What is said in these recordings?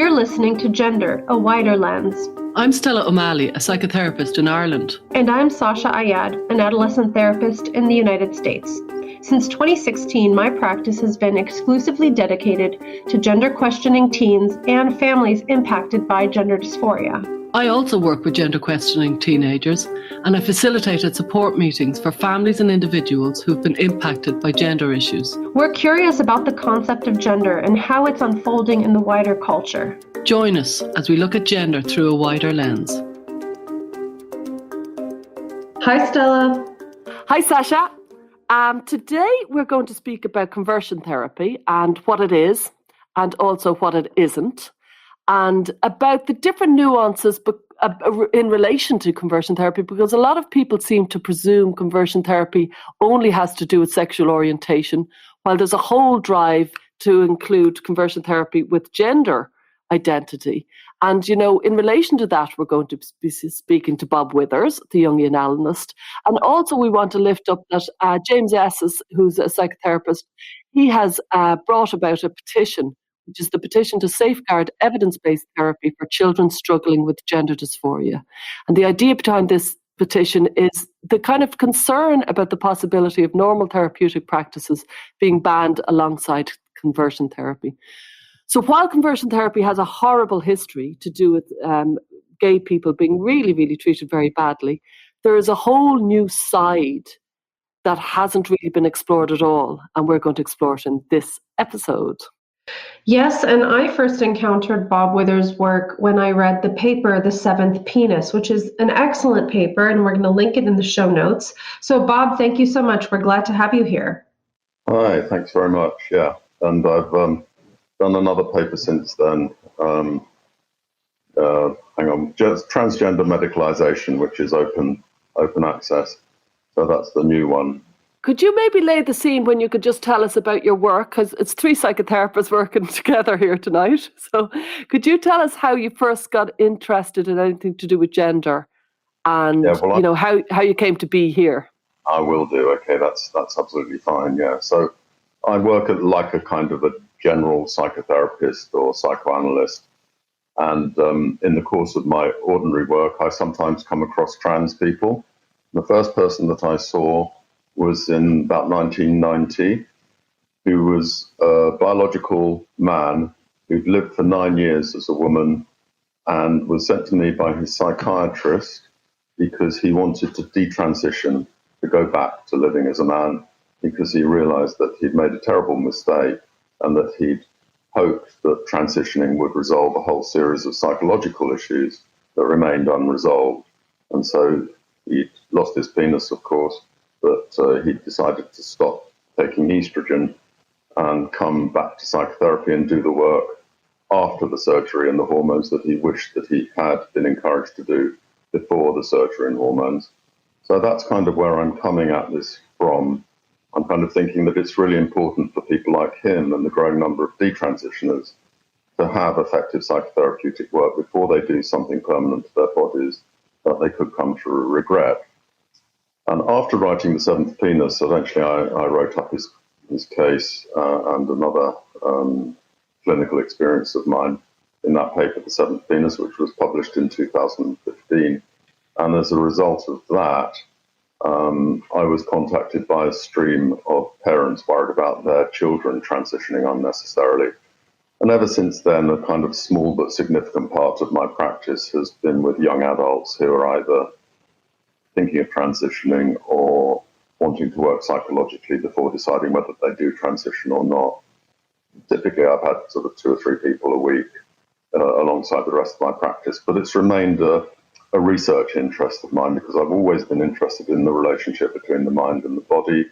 You're listening to Gender, a Wider Lens. I'm Stella O'Malley, a psychotherapist in Ireland. And I'm Sasha Ayad, an adolescent therapist in the United States. Since 2016, my practice has been exclusively dedicated to gender questioning teens and families impacted by gender dysphoria. I also work with gender questioning teenagers, and I facilitated support meetings for families and individuals who've been impacted by gender issues. We're curious about the concept of gender and how it's unfolding in the wider culture. Join us as we look at gender through a wider lens. Hi, Stella. Hi, Sasha. Today we're going to speak about conversion therapy and what it is and also what it isn't, and about the different nuances in relation to conversion therapy, because a lot of people seem to presume conversion therapy only has to do with sexual orientation, while there's a whole drive to include conversion therapy with gender identity. And, you know, in relation to that, we're going to be speaking to Bob Withers, the Jungian Analyst. And also we want to lift up that James Esses, who's a psychotherapist, he has brought about a petition, which is the petition to safeguard evidence-based therapy for children struggling with gender dysphoria. And the idea behind this petition is the kind of concern about the possibility of normal therapeutic practices being banned alongside conversion therapy. So while conversion therapy has a horrible history to do with gay people being really, really treated very badly, there is a whole new side that hasn't really been explored at all. And we're going to explore it in this episode. Yes, and I first encountered Bob Withers' work when I read the paper, The Seventh Penis, which is an excellent paper, and we're going to link it in the show notes. So, Bob, thank you so much. We're glad to have you here. Hi, thanks very much. Yeah, and I've done another paper since then. Just Transgender Medicalization, which is open access. So that's the new one. Could you maybe lay the scene when you could just tell us about your work? Because it's three psychotherapists working together here tonight. So could you tell us how you first got interested in anything to do with gender and how you came to be here? I will do. Okay, that's absolutely fine. Yeah. So I work like a kind of a general psychotherapist or psychoanalyst. And in the course of my ordinary work, I sometimes come across trans people. The first person that I saw was in about 1990, who was a biological man who'd lived for 9 years as a woman and was sent to me by his psychiatrist because he wanted to detransition, to go back to living as a man, because he realized that he'd made a terrible mistake and that he'd hoped that transitioning would resolve a whole series of psychological issues that remained unresolved. And so he'd lost his penis, of course, but he decided to stop taking estrogen and come back to psychotherapy and do the work after the surgery and the hormones that he wished that he had been encouraged to do before the surgery and hormones. So that's kind of where I'm coming at this from. I'm kind of thinking that it's really important for people like him and the growing number of detransitioners to have effective psychotherapeutic work before they do something permanent to their bodies that they could come to regret. And after writing The Seventh Penis, eventually I wrote up his case and another clinical experience of mine in that paper, The Seventh Penis, which was published in 2015. And as a result of that, I was contacted by a stream of parents worried about their children transitioning unnecessarily. And ever since then, a kind of small but significant part of my practice has been with young adults who are either thinking of transitioning or wanting to work psychologically before deciding whether they do transition or not. Typically, I've had sort of 2 or 3 people a week alongside the rest of my practice, but it's remained a research interest of mine because I've always been interested in the relationship between the mind and the body.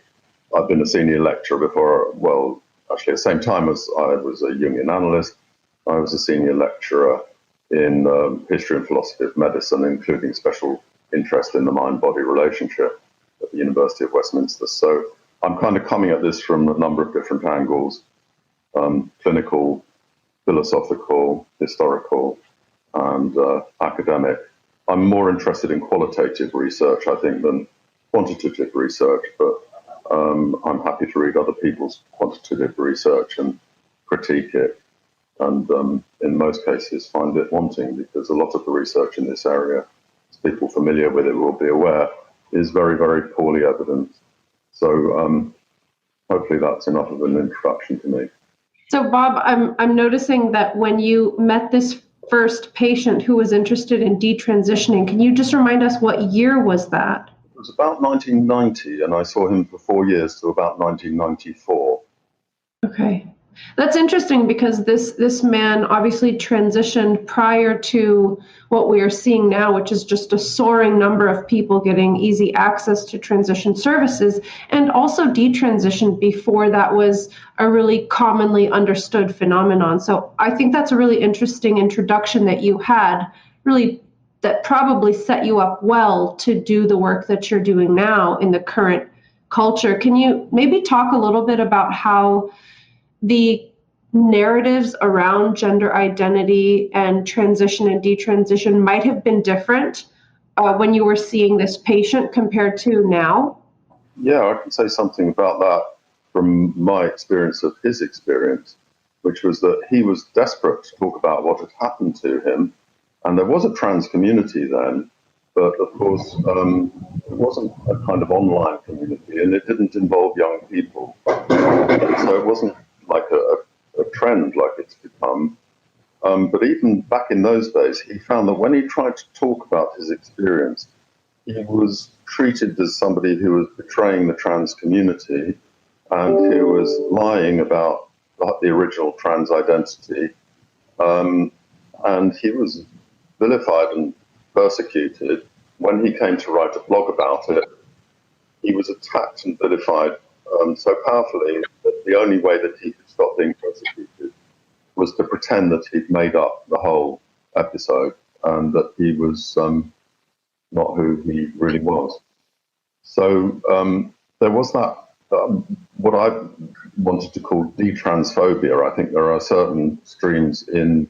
I've been a senior lecturer before, well, actually at the same time as I was a Jungian analyst, I was a senior lecturer in history and philosophy of medicine, including special interest in the mind-body relationship at the University of Westminster. So I'm kind of coming at this from a number of different angles, clinical, philosophical, historical, and academic. I'm more interested in qualitative research, I think, than quantitative research, but I'm happy to read other people's quantitative research and critique it. and in most cases find it wanting, because a lot of the research in this area, as people familiar with it will be aware, is very, very poorly evident. So hopefully that's enough of an introduction to me. So Bob, I'm noticing that when you met this first patient who was interested in detransitioning, can you just remind us what year was that? It was about 1990, and I saw him for 4 years to about 1994. Okay. That's interesting, because this man obviously transitioned prior to what we are seeing now, which is just a soaring number of people getting easy access to transition services, and also detransitioned before that was a really commonly understood phenomenon. So I think that's a really interesting introduction that you had, really, that probably set you up well to do the work that you're doing now in the current culture. Can you maybe talk a little bit about how the narratives around gender identity and transition and detransition might have been different when you were seeing this patient compared to now? Yeah, I can say something about that from my experience of his experience, which was that he was desperate to talk about what had happened to him. And there was a trans community then, but of course, it wasn't a kind of online community, and it didn't involve young people. So it wasn't like a trend like it's become. But even back in those days, he found that when he tried to talk about his experience, he was treated as somebody who was betraying the trans community, and who was lying about the original trans identity. And he was vilified and persecuted. When he came to write a blog about it, he was attacked and vilified so powerfully that the only way that he could stop being persecuted was to pretend that he'd made up the whole episode and that he was not who he really was. So there was that, what I wanted to call detrans-phobia. I think there are certain streams in,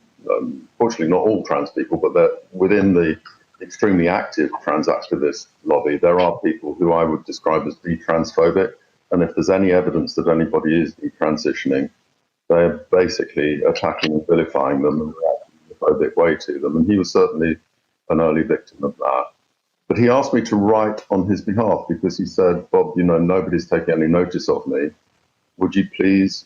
fortunately not all trans people, but they're within the extremely active trans activist lobby, there are people who I would describe as detrans-phobic. And if there's any evidence that anybody is detransitioning, they're basically attacking and vilifying them and reacting in a phobic way to them. And he was certainly an early victim of that. But he asked me to write on his behalf because he said, Bob, you know, nobody's taking any notice of me. Would you please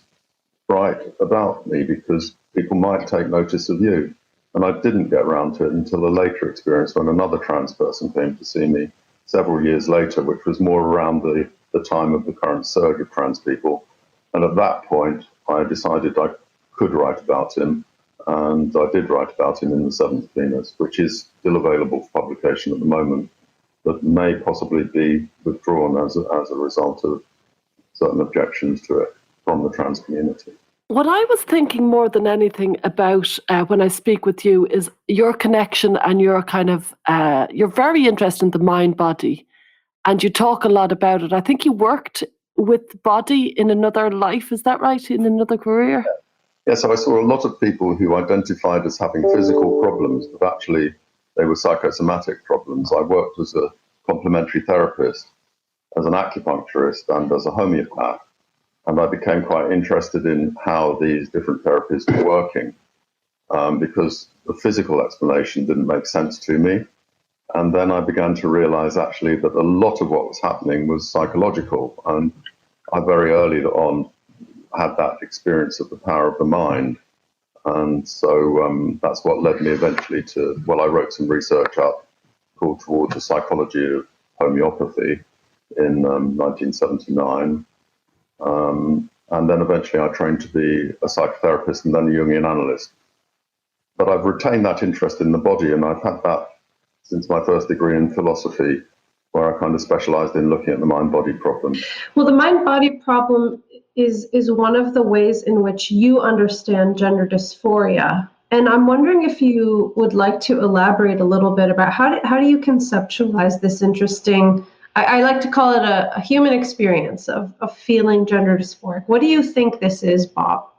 write about me, because people might take notice of you? And I didn't get around to it until a later experience when another trans person came to see me several years later, which was more around the time of the current surge of trans people. And at that point, I decided I could write about him. And I did write about him in the Seventh Venus, which is still available for publication at the moment, but may possibly be withdrawn as a result of certain objections to it from the trans community. What I was thinking more than anything about when I speak with you is your connection and your kind of, you're very interested in the mind-body, and you talk a lot about it. I think you worked with body in another life, is that right, in another career? Yeah, so I saw a lot of people who identified as having physical problems, but actually they were psychosomatic problems. I worked as a complementary therapist, as an acupuncturist, and as a homeopath. And I became quite interested in how these different therapies were working because the physical explanation didn't make sense to me. And then I began to realize actually that a lot of what was happening was psychological. And I very early on had that experience of the power of the mind. And so that's what led me eventually to, well, I wrote some research up called Towards the Psychology of Homeopathy in 1979. And then eventually I trained to be a psychotherapist and then a Jungian analyst. But I've retained that interest in the body, and I've had that since my first degree in philosophy, where I kind of specialized in looking at the mind-body problem. Well, the mind-body problem is one of the ways in which you understand gender dysphoria. And I'm wondering if you would like to elaborate a little bit about how do you conceptualize this interesting, I like to call it a human experience of feeling gender dysphoric. What do you think this is, Bob?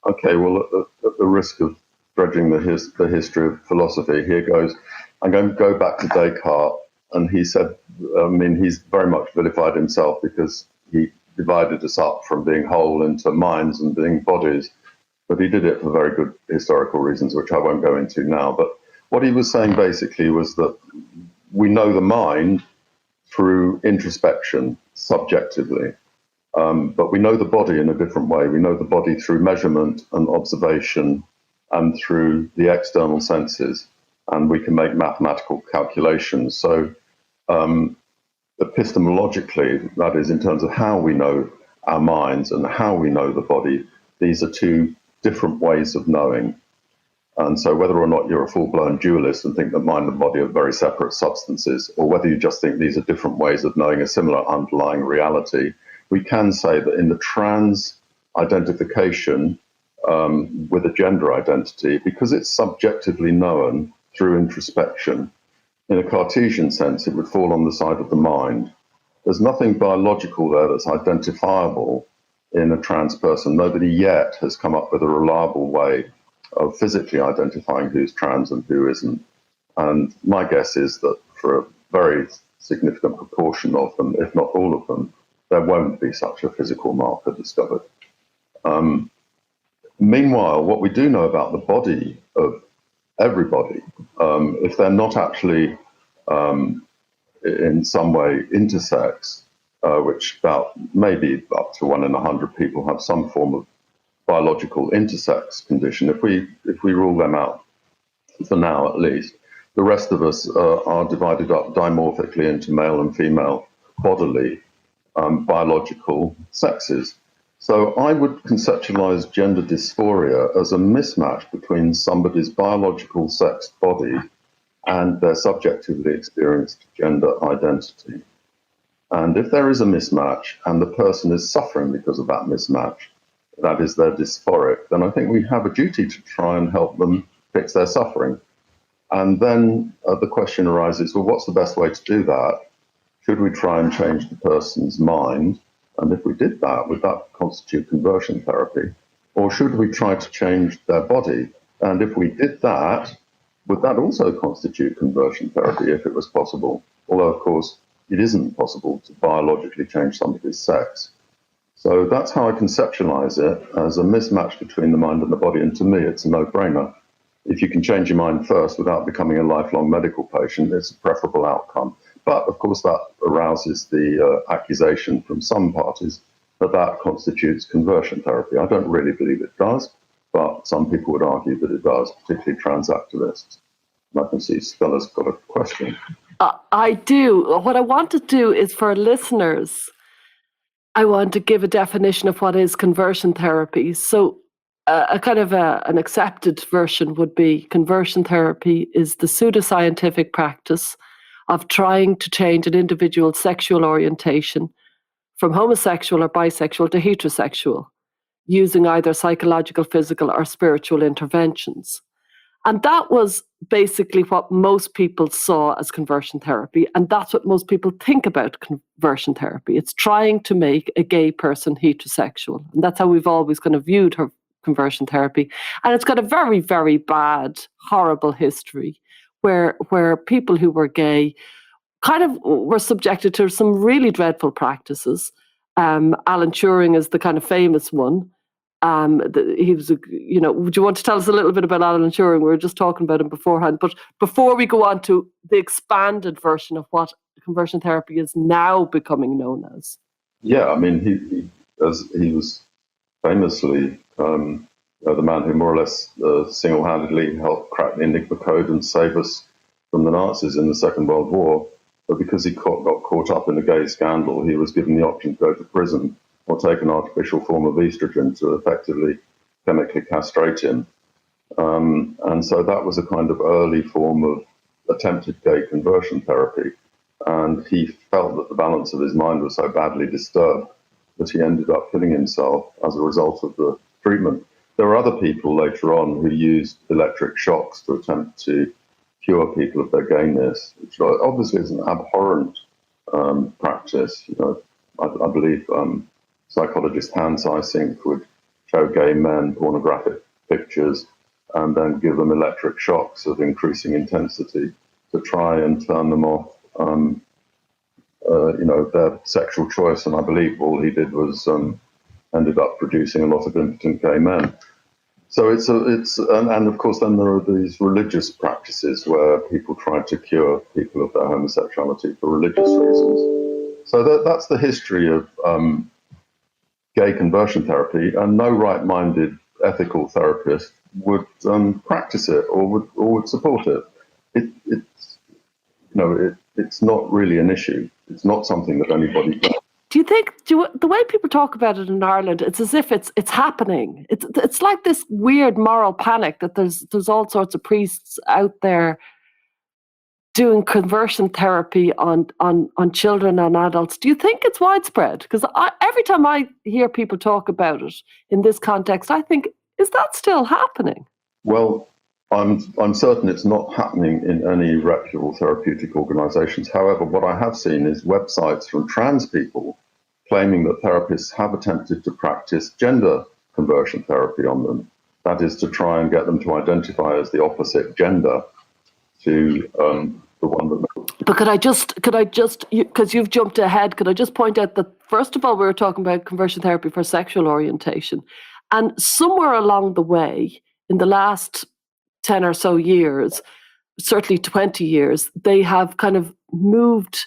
Okay, well, at the risk of dredging the history of philosophy, here goes. I'm going to go back to Descartes, and he said, I mean, he's very much vilified himself because he divided us up from being whole into minds and being bodies. but he did it for very good historical reasons, which I won't go into now. But what he was saying basically was that we know the mind through introspection, subjectively, but we know the body in a different way. We know the body through measurement and observation and through the external senses, and we can make mathematical calculations. So epistemologically, that is, in terms of how we know our minds and how we know the body, these are two different ways of knowing. And so whether or not you're a full-blown dualist and think that mind and body are very separate substances, or whether you just think these are different ways of knowing a similar underlying reality, we can say that in the trans identification with a gender identity, because it's subjectively known through introspection, in a Cartesian sense, it would fall on the side of the mind. There's nothing biological there that's identifiable in a trans person. Nobody yet has come up with a reliable way of physically identifying who's trans and who isn't. And my guess is that for a very significant proportion of them, if not all of them, there won't be such a physical marker discovered. Meanwhile, what we do know about the body of everybody, if they're not actually in some way intersex, which about maybe up to 1 in 100 people have some form of biological intersex condition. If we rule them out, for now at least, the rest of us are divided up dimorphically into male and female bodily biological sexes. So I would conceptualize gender dysphoria as a mismatch between somebody's biological sex body and their subjectively experienced gender identity. And if there is a mismatch and the person is suffering because of that mismatch, that is, they're dysphoric, then I think we have a duty to try and help them fix their suffering. And then the question arises, well, what's the best way to do that? Should we try and change the person's mind? And if we did that, would that constitute conversion therapy? Or should we try to change their body? And if we did that, would that also constitute conversion therapy if it was possible? Although, of course, it isn't possible to biologically change somebody's sex. So that's how I conceptualize it, as a mismatch between the mind and the body. And to me, it's a no-brainer. If you can change your mind first without becoming a lifelong medical patient, it's a preferable outcome. But, of course, that arouses the accusation from some parties that that constitutes conversion therapy. I don't really believe it does, but some people would argue that it does, particularly trans activists. And I can see Stella's got a question. I do. What I want to do is, for listeners, I want to give a definition of what is conversion therapy. So a kind of an accepted version would be conversion therapy is the pseudoscientific practice of trying to change an individual's sexual orientation from homosexual or bisexual to heterosexual, using either psychological, physical, or spiritual interventions. And that was basically what most people saw as conversion therapy. And that's what most people think about conversion therapy. It's trying to make a gay person heterosexual. And that's how we've always kind of viewed her conversion therapy. And it's got a very, very bad, horrible history where people who were gay kind of were subjected to some really dreadful practices. Alan Turing is the kind of famous one. He was, would you want to tell us a little bit about Alan Turing? We were just talking about him beforehand. But before we go on to the expanded version of what conversion therapy is now becoming known as. Yeah, I mean, he was famously the man who more or less single-handedly helped crack the Enigma code and save us from the Nazis in the Second World War. But because he got caught up in a gay scandal, he was given the option to go to prison or take an artificial form of estrogen to effectively chemically castrate him. And so that was a kind of early form of attempted gay conversion therapy. And he felt that the balance of his mind was so badly disturbed that he ended up killing himself as a result of the treatment. There were other people later on who used electric shocks to attempt to cure people of their gayness, which obviously is an abhorrent practice. I believe psychologist Hans Eysenck would show gay men pornographic pictures and then give them electric shocks of increasing intensity to try and turn them off, their sexual choice. And I believe all he did was ended up producing a lot of impotent gay men. So and of course then there are these religious practices where people try to cure people of their homosexuality for religious reasons. So that's the history of gay conversion therapy, and no right-minded ethical therapist would practice it or would support it. It's not really an issue. It's not something that anybody does. Do you think the way people talk about it in Ireland, it's as if it's happening? It's like this weird moral panic that there's all sorts of priests out there doing conversion therapy on children and adults. Do you think it's widespread? Because every time I hear people talk about it in this context, I think, is that still happening? Well, I'm certain it's not happening in any reputable therapeutic organisations. However, what I have seen is websites from trans people claiming that therapists have attempted to practice gender conversion therapy on them. That is to try and get them to identify as the opposite gender to the one that. But could I just, because you've jumped ahead, could I just point out that, first of all, we were talking about conversion therapy for sexual orientation. And somewhere along the way, in the last 10 or so years, certainly 20 years, they have kind of moved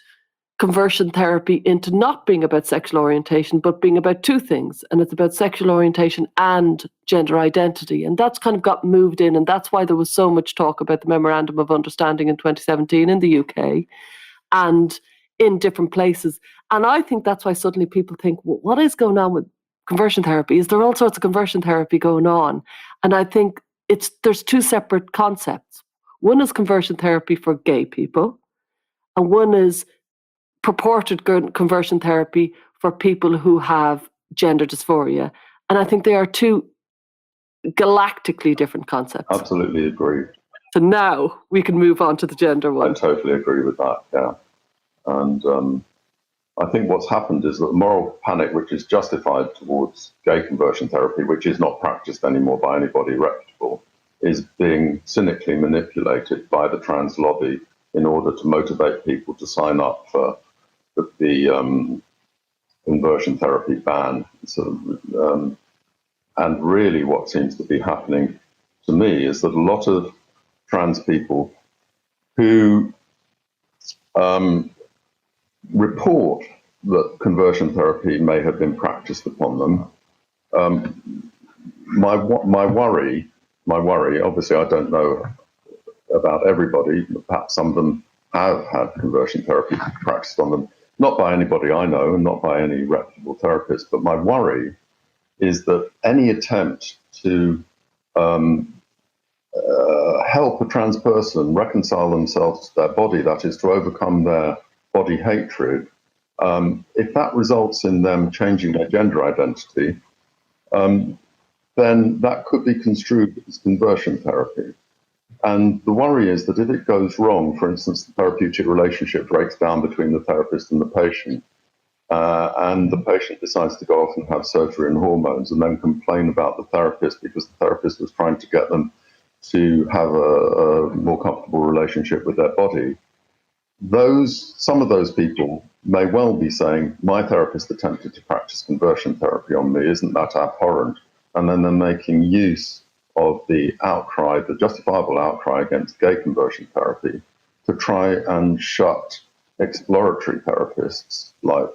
conversion therapy into not being about sexual orientation, but being about two things. And it's about sexual orientation and gender identity. And that's kind of got moved in. And that's why there was so much talk about the Memorandum of Understanding in 2017 in the UK and in different places. And I think that's why suddenly people think, well, what is going on with conversion therapy? Is there all sorts of conversion therapy going on? And I think there's two separate concepts. One is conversion therapy for gay people, and one is purported conversion therapy for people who have gender dysphoria. And I think they are two galactically different concepts. Absolutely agree. So now we can move on to the gender one. I totally agree with that, yeah. And I think what's happened is that the moral panic, which is justified towards gay conversion therapy, which is not practiced anymore by anybody reputable, is being cynically manipulated by the trans lobby in order to motivate people to sign up for the conversion therapy ban. So, and really what seems to be happening to me is that a lot of trans people who report that conversion therapy may have been practiced upon them, my worry, obviously I don't know about everybody, perhaps some of them have had conversion therapy practiced on them, not by anybody I know and not by any reputable therapist, but my worry is that any attempt to help a trans person reconcile themselves to their body, that is to overcome their body hatred, if that results in them changing their gender identity, then that could be construed as conversion therapy. And the worry is that if it goes wrong, for instance, the therapeutic relationship breaks down between the therapist and the patient, and the patient decides to go off and have surgery and hormones and then complain about the therapist because the therapist was trying to get them to have a more comfortable relationship with their body. Some of those people may well be saying, my therapist attempted to practice conversion therapy on me, isn't that abhorrent? And then they're making use of the outcry, the justifiable outcry against gay conversion therapy to try and shut exploratory therapists like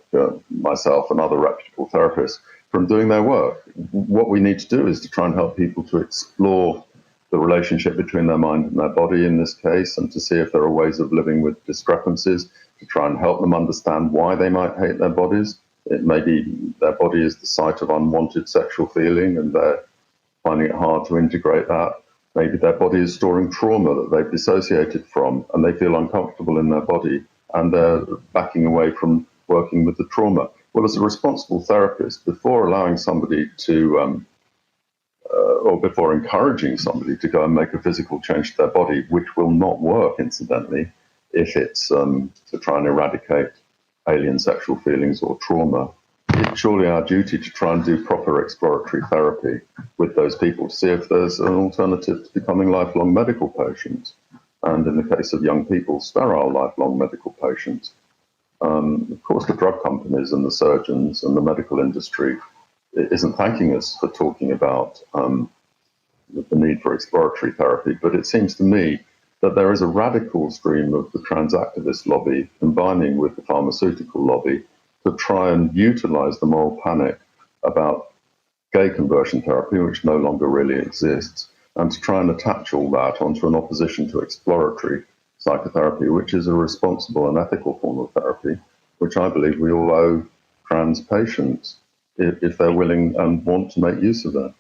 myself and other reputable therapists from doing their work. What we need to do is to try and help people to explore the relationship between their mind and their body in this case, and to see if there are ways of living with discrepancies, to try and help them understand why they might hate their bodies. It may be their body is the site of unwanted sexual feeling and they're finding it hard to integrate that. Maybe their body is storing trauma that they've dissociated from and they feel uncomfortable in their body and they're backing away from working with the trauma. Well, as a responsible therapist, before allowing somebody to, or before encouraging somebody to go and make a physical change to their body, which will not work, incidentally, if it's to try and eradicate alien sexual feelings or trauma, it's surely our duty to try and do proper exploratory therapy with those people to see if there's an alternative to becoming lifelong medical patients. And in the case of young people, sterile lifelong medical patients. Of course, the drug companies and the surgeons and the medical industry isn't thanking us for talking about the need for exploratory therapy, but it seems to me that there is a radical stream of the trans activist lobby combining with the pharmaceutical lobby to try and utilize the moral panic about gay conversion therapy, which no longer really exists, and to try and attach all that onto an opposition to exploratory psychotherapy, which is a responsible and ethical form of therapy, which I believe we all owe trans patients if they're willing and want to make use of that.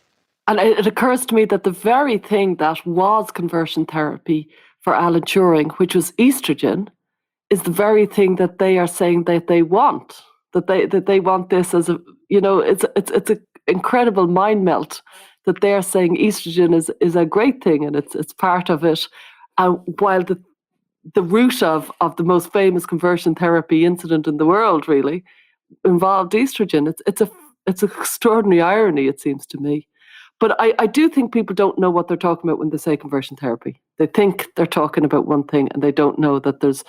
And it occurs to me that the very thing that was conversion therapy for Alan Turing, which was estrogen, is the very thing that they are saying that they want. That they want this as a, it's an incredible mind melt that they're saying estrogen is a great thing and it's part of it. While the root of the most famous conversion therapy incident in the world really involved estrogen. It's an extraordinary irony, it seems to me. But I do think people don't know what they're talking about when they say conversion therapy. They think they're talking about one thing and they don't know that there's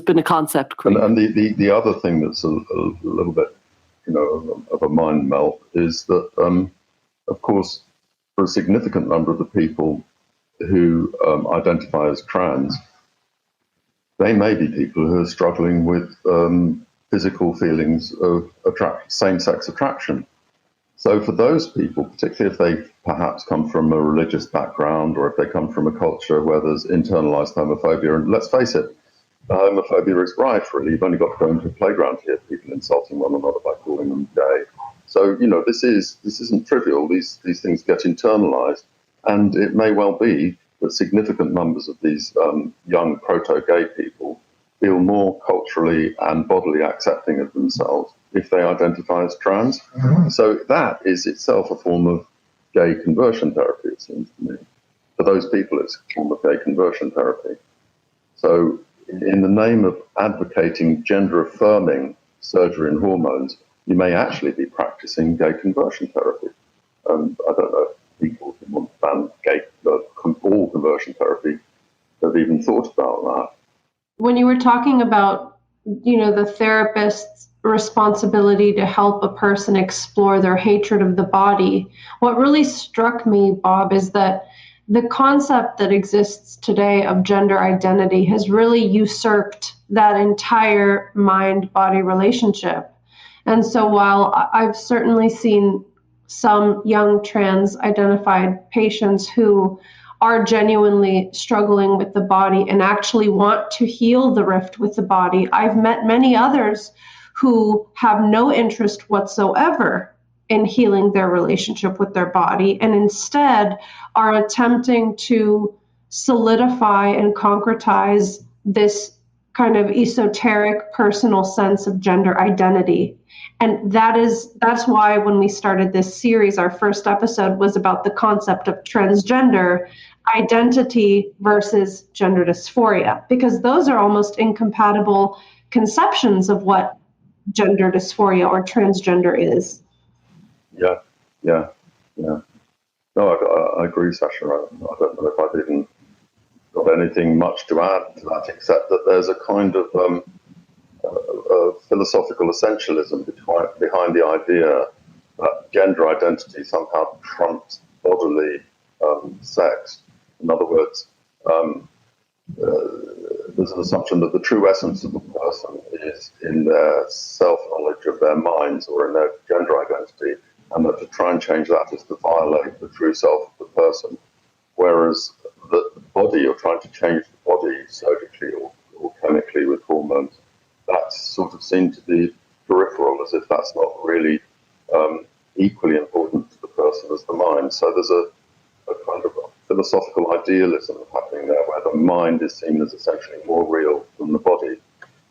been a concept created. And the other thing that's a little bit, of a mind melt is that, of course, for a significant number of the people who identify as trans, they may be people who are struggling with physical feelings of same-sex attraction. So for those people, particularly if they perhaps come from a religious background or if they come from a culture where there's internalized homophobia, and let's face it, homophobia is rife, really. You've only got to go into a playground to hear people insulting one another by calling them gay. So, this isn't trivial. These things get internalized, and it may well be that significant numbers of these young proto-gay people feel more culturally and bodily accepting of themselves if they identify as trans. Mm-hmm. So that is itself a form of gay conversion therapy, it seems to me. For those people, it's a form of gay conversion therapy. So in the name of advocating gender-affirming surgery and hormones, you may actually be practicing gay conversion therapy. I don't know if people who want to ban all conversion therapy have even thought about that. When you were talking about, the therapist's responsibility to help a person explore their hatred of the body, what really struck me, Bob, is that the concept that exists today of gender identity has really usurped that entire mind-body relationship. And so while I've certainly seen some young trans-identified patients who are genuinely struggling with the body and actually want to heal the rift with the body, I've met many others who have no interest whatsoever in healing their relationship with their body and instead are attempting to solidify and concretize this kind of esoteric personal sense of gender identity. And that's why when we started this series, our first episode was about the concept of transgender identity versus gender dysphoria, because those are almost incompatible conceptions of what gender dysphoria or transgender is. Yeah. No, I agree, Sasha. I don't know if I've even got anything much to add to that, except that there's a kind of philosophical essentialism behind the idea that gender identity somehow trumps bodily sex. In other words, there's an assumption that the true essence of a person is in their self-knowledge of their minds or in their gender identity, and that to try and change that is to violate the true self of the person. Whereas the body, you're trying to change the body surgically or chemically with hormones, that's sort of seen to be peripheral, as if that's not really equally important to the person as the mind. So there's a kind of philosophical idealism happening there, where the mind is seen as essentially more real than the body.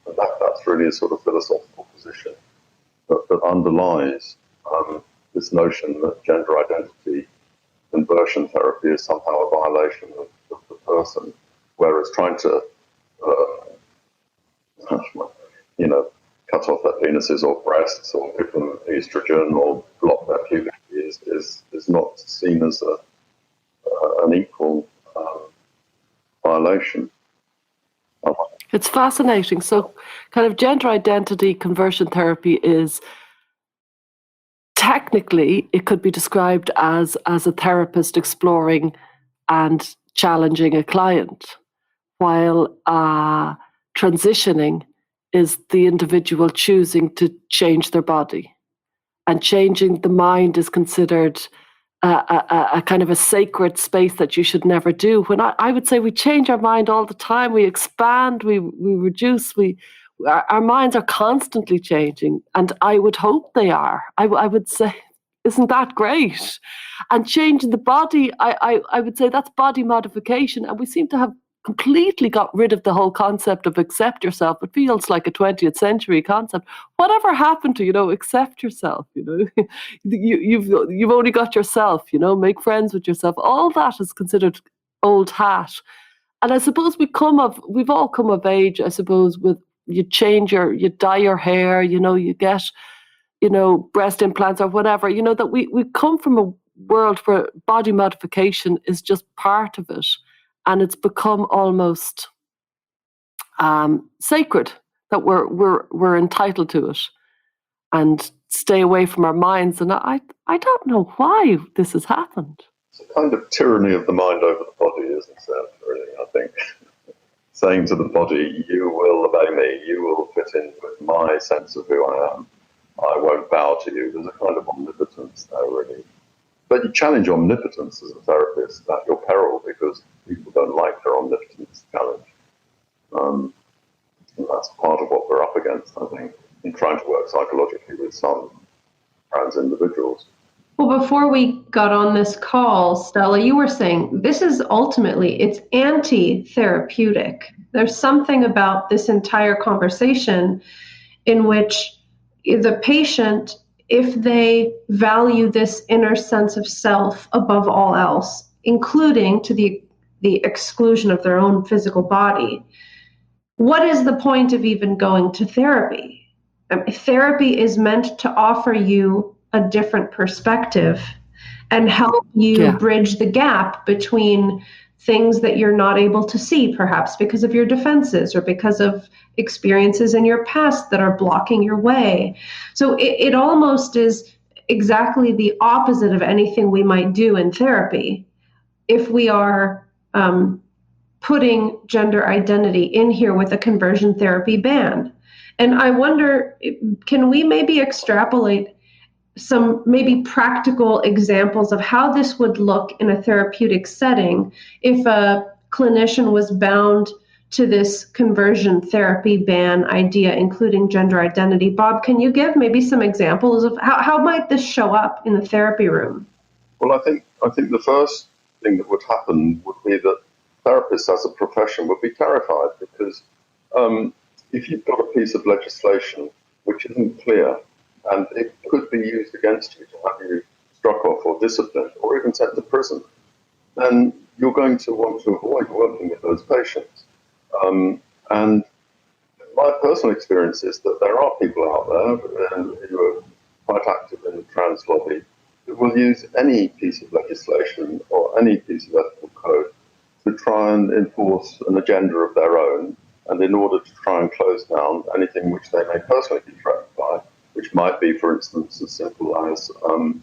And that's really a sort of philosophical position that underlies this notion that gender identity conversion therapy is somehow a violation of the person, whereas trying to cut off their penises or breasts or give them estrogen or block their puberty is not seen as an equal violation. It's fascinating. So kind of gender identity conversion therapy is technically, it could be described as a therapist exploring and challenging a client, while transitioning is the individual choosing to change their body. And changing the mind is considered a kind of a sacred space that you should never do. When I would say we change our mind all the time, we expand, we reduce, our minds are constantly changing, and I would hope they are. I would say, isn't that great? And changing the body, I would say that's body modification, and we seem to have completely got rid of the whole concept of accept yourself. It feels like a 20th century concept. Whatever happened to, accept yourself, you've only got yourself, make friends with yourself. All that is considered old hat. And I suppose we've all come of age, I suppose, with you dye your hair, you get, breast implants or whatever, that we come from a world where body modification is just part of it. And it's become almost sacred that we're entitled to it and stay away from our minds. And I don't know why this has happened. It's a kind of tyranny of the mind over the body, isn't it? Really, I think. Saying to the body, you will obey me, you will fit in with my sense of who I am. I won't bow to you. There's a kind of omnipotence there, really. But you challenge omnipotence as a therapist at your peril, because people don't like their omnipotence challenge. And that's part of what we're up against, I think, in trying to work psychologically with some trans individuals. Well, before we got on this call, Stella, you were saying this is ultimately, it's anti-therapeutic. There's something about this entire conversation in which the patient, if they value this inner sense of self above all else, including to the exclusion of their own physical body, what is the point of even going to therapy? Therapy is meant to offer you a different perspective and help you bridge the gap between things that you're not able to see, perhaps because of your defenses or because of experiences in your past that are blocking your way. So it almost is exactly the opposite of anything we might do in therapy if we are putting gender identity in here with a conversion therapy ban. And I wonder, can we maybe extrapolate some maybe practical examples of how this would look in a therapeutic setting if a clinician was bound to this conversion therapy ban idea, including gender identity? Bob, can you give maybe some examples of how might this show up in the therapy room? Well, I think the first thing that would happen would be that therapists as a profession would be terrified, because if you've got a piece of legislation which isn't clear, and it could be used against you to have you struck off or disciplined or even sent to prison, then you're going to want to avoid working with those patients. And my personal experience is that there are people out there who are quite active in the trans lobby who will use any piece of legislation or any piece of ethical code to try and enforce an agenda of their own, and in order to try and close down anything which they may personally be threatened by, which might be, for instance, as simple as a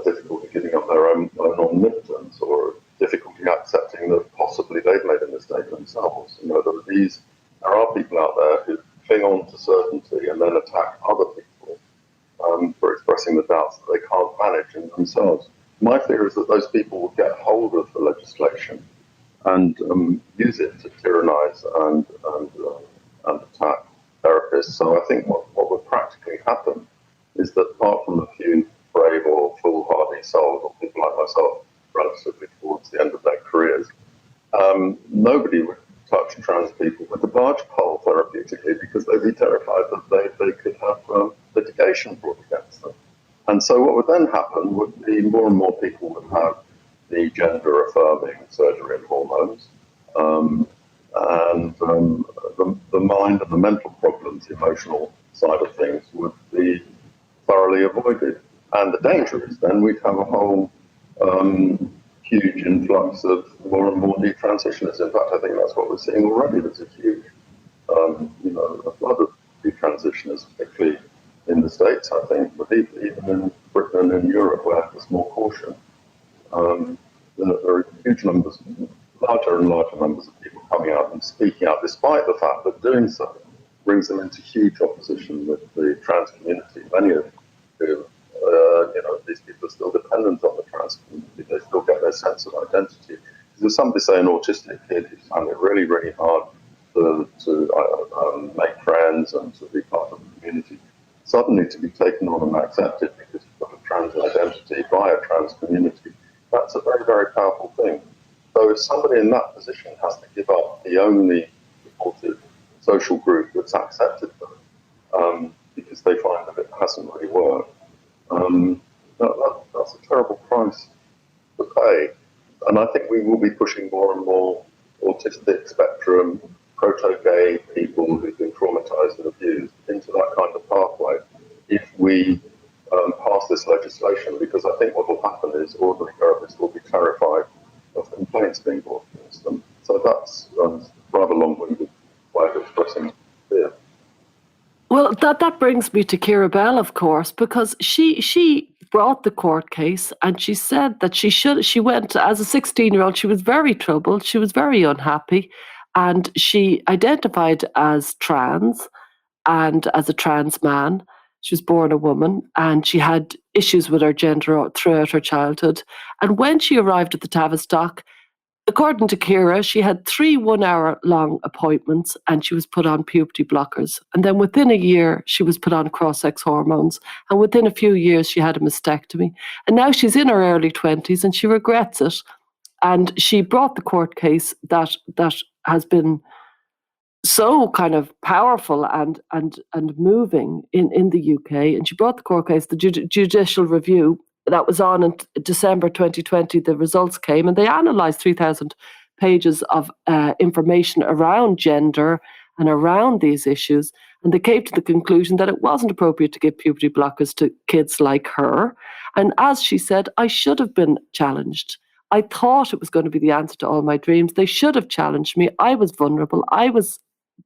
difficulty giving up their own omnipotence, or difficulty accepting that possibly they've made a mistake themselves. There are people out there who cling on to certainty and then attack other people for expressing the doubts that they can't manage in themselves. My fear is that those people will get hold of the legislation and use it to tyrannize and attack therapists. So I think what would practically happen is that apart from a few brave or foolhardy souls, or people like myself, relatively towards the end of their careers, nobody would touch trans people with a barge pole therapeutically, because they'd be terrified that they could have litigation brought against them. And so what would then happen would be more and more people would have the gender-affirming surgery and hormones, and the mind and the mental problems, the emotional side of things, would be thoroughly avoided. And the danger is then we'd have a whole huge influx of more and more detransitioners. In fact, I think that's what we're seeing already. There's a huge, a flood of detransitioners, particularly in the States, I think, but even in Britain and in Europe, where there's more caution. There are huge numbers, larger and larger numbers of people coming out and speaking out, despite the fact that doing so brings them into huge opposition with the trans community. Many of who, these people are still dependent on the trans community. They still get their sense of identity. There's somebody say an autistic kid who's found it really, really hard to make friends and to be part of the community. Suddenly to be taken on and accepted because you've got a trans identity by a trans community, that's a very, very powerful thing. So if somebody in that position has to give up the only supportive social group that's accepted them because they find that it hasn't really worked, that's a terrible price to pay. And I think we will be pushing more and more autistic spectrum, proto-gay people who've been traumatized and abused into that kind of pathway if we pass this legislation, because I think what will happen is ordinary therapists will be terrified of complaints being brought against them. So that's rather long-winded way of expressing fear. Well, that brings me to Kiera Bell, of course, because she brought the court case and she said that she went as a 16-year-old, she was very troubled, she was very unhappy, and she identified as trans and as a trans man. She was born a woman and she had issues with her gender throughout her childhood. And when she arrived at the Tavistock, according to Kiera, she had 3 one-hour-long appointments and she was put on puberty blockers. And then within a year, she was put on cross-sex hormones. And within a few years, she had a mastectomy. And now she's in her early 20s and she regrets it. And she brought the court case that has been so kind of powerful and moving in the UK. And she brought the court case, the judicial review, that was on in December 2020. The results came and they analysed 3,000 pages of information around gender and around these issues. And they came to the conclusion that it wasn't appropriate to give puberty blockers to kids like her. And as she said, I should have been challenged. I thought it was going to be the answer to all my dreams. They should have challenged me. I was vulnerable.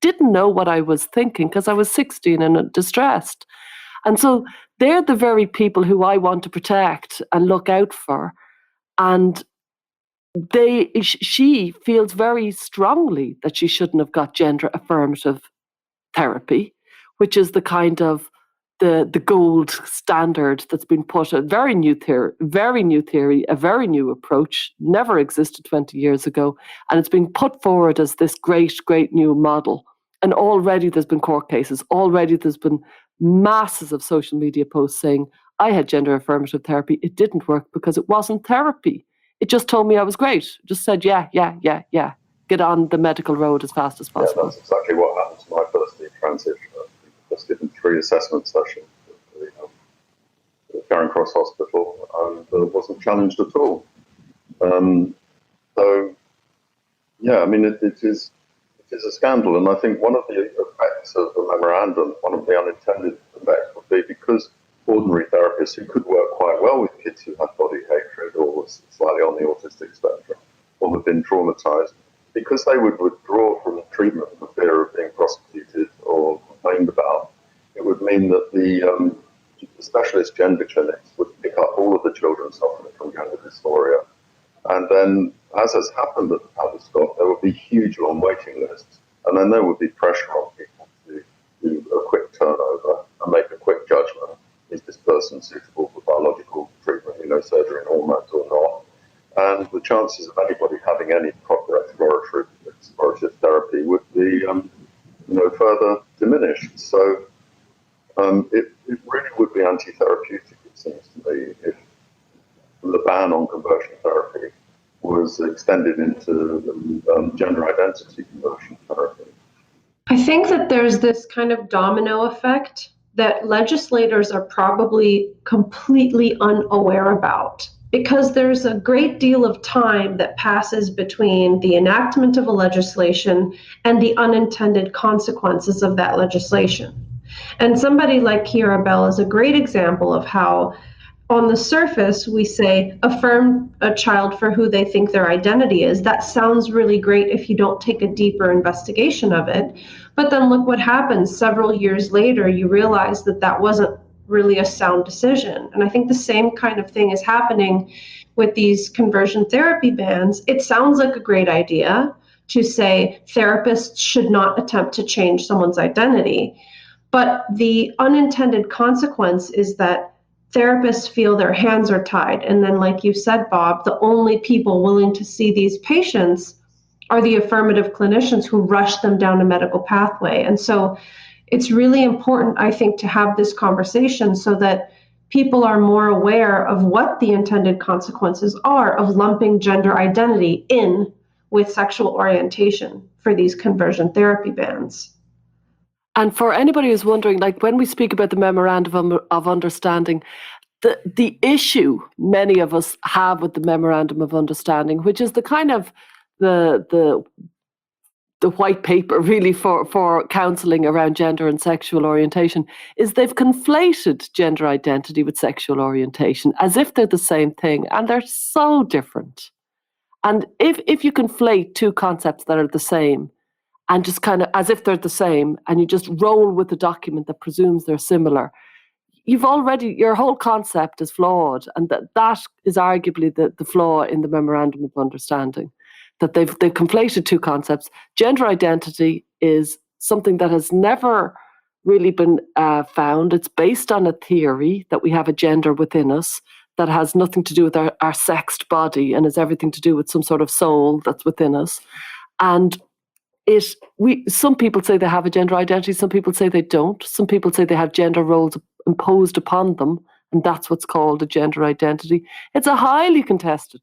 Didn't know what I was thinking because I was 16 and distressed. And so they're the very people who I want to protect and look out for. And she feels very strongly that she shouldn't have got gender affirmative therapy, which is the kind of the gold standard that's been put, a very new theory, a very new approach, never existed 20 years ago. And it's being put forward as this great, great new model. And already there's been court cases. Already there's been masses of social media posts saying, I had gender affirmative therapy. It didn't work because it wasn't therapy. It just told me I was great. It just said, yeah. Get on the medical road as fast as possible. Yeah, that's exactly what happened to my first detransition. I was given 3 assessment sessions at Charing Cross Hospital and wasn't challenged at all. It is a scandal, and I think one of the effects of the memorandum, one of the unintended effects would be because ordinary therapists who could work quite well with kids who had body hatred or was slightly on the autistic spectrum or had been traumatized, because they would withdraw from treatment for fear of being prosecuted or complained about, it would mean that the specialist gender clinics would pick up all of the children suffering from gender dysphoria. And then, as has happened at the Tavistock, there would be huge long waiting lists. And then there would be pressure on people to do a quick turnover and make a quick judgment. Is this person suitable for biological treatment, surgery and hormones or not? And the chances of anybody having any proper explorative therapy would be, further diminished. So it really would be anti-therapeutic, it seems to me, if the ban on conversion therapy was extended into gender identity conversion therapy. I think that there's this kind of domino effect that legislators are probably completely unaware about, because there's a great deal of time that passes between the enactment of a legislation and the unintended consequences of that legislation. And somebody like Kiera Bell is a great example of how on the surface, we say, affirm a child for who they think their identity is. That sounds really great if you don't take a deeper investigation of it. But then look what happens. Several years later, you realize that that wasn't really a sound decision. And I think the same kind of thing is happening with these conversion therapy bans. It sounds like a great idea to say therapists should not attempt to change someone's identity. But the unintended consequence is that therapists feel their hands are tied. And then, like you said, Bob, the only people willing to see these patients are the affirmative clinicians who rush them down a medical pathway. And so it's really important, I think, to have this conversation so that people are more aware of what the intended consequences are of lumping gender identity in with sexual orientation for these conversion therapy bans. And for anybody who's wondering, like when we speak about the memorandum of understanding, the issue many of us have with the memorandum of understanding, which is the kind of the white paper really for counselling around gender and sexual orientation, is they've conflated gender identity with sexual orientation as if they're the same thing, and they're so different. And if you conflate two concepts that are the same, and just kind of as if they're the same, and you just roll with a document that presumes they're similar, your whole concept is flawed. And that is arguably the flaw in the memorandum of understanding, that they've conflated two concepts. Gender identity is something that has never really been found. It's based on a theory that we have a gender within us that has nothing to do with our sexed body and has everything to do with some sort of soul that's within us. And some people say they have a gender identity, some people say they don't. Some people say they have gender roles imposed upon them, and that's what's called a gender identity. It's a highly contested